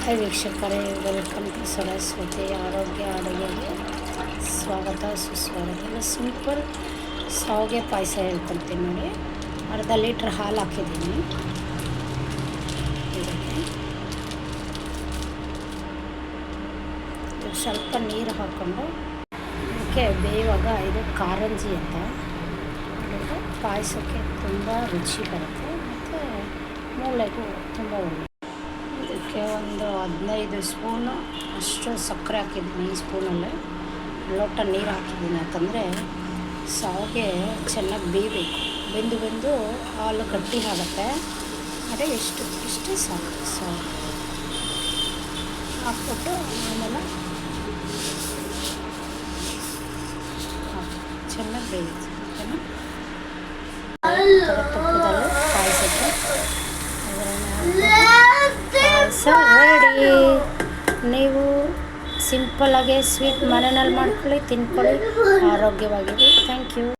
Hi ವೀಕ್ಷಕರೇ, welcome to Saraswati ಆರೋಗ್ಯ ಅಡುಗೆಗೆ ಸ್ವಾಗತ ಸುಸ್ವಾಗತ. ಇಲ್ಲ ಸಿಂಪಲ್ ಶಾವಿಗೆ ಪಾಯಸ ಹೇಳ್ಕೊಡ್ತೀನಿ ನೋಡಿ. ಅರ್ಧ ಲೀಟ್ರ್ ಹಾಲು ಹಾಕಿದ್ದೀನಿ. ಇದಕ್ಕೆ ಸ್ವಲ್ಪ ನೀರು ಹಾಕ್ಕೊಂಡು ಇದಕ್ಕೆ ಬೇಯುವಾಗ ಇದು ಕಾರಂಜಿ ಅಂತ ಇದು ಪಾಯಸಕ್ಕೆ ತುಂಬ ರುಚಿ ಬರುತ್ತೆ ಮತ್ತು ಮೂಳೆಗೂ ತುಂಬ ಒಳ್ಳೆಯದು. ಇದಕ್ಕೆ ಒಂದು 15 ಸ್ಪೂನು ಅಷ್ಟು ಸಕ್ಕರೆ ಹಾಕಿದ್ದೀನಿ. ಈ ಸ್ಪೂನಲ್ಲೇ ಲೋಟ ನೀರು ಹಾಕಿದ್ದೀನಿ, ಯಾಕಂದರೆ ಶಾವಿಗೆ ಚೆನ್ನಾಗಿ ಬೇಯಬೇಕು. ಬೆಂದು ಹಾಲು ಗಟ್ಟಿ ಆಗುತ್ತೆ. ಅದೇ ಇಷ್ಟು ಸಾಕು. ಹಾಕ್ಬಿಟ್ಟು ಆಮೇಲೆ ಚೆನ್ನಾಗಿ ಬೇಯುತ್ತೆ. ತುಪ್ಪದಲ್ಲಿ ಪಾಯಸಕ್ಕೆ ಪಾಯಸ ರೆಡಿ. ನೀವು ಸಿಂಪಲ್ಲಾಗಿ ಸ್ವೀಟ್ ಮನೆಯಲ್ಲಿ ಮಾಡ್ಕೊಳ್ಳಿ, ತಿನ್ಕೊಳ್ಳಿ, ಆರೋಗ್ಯವಾಗಿರಿ. Thank you.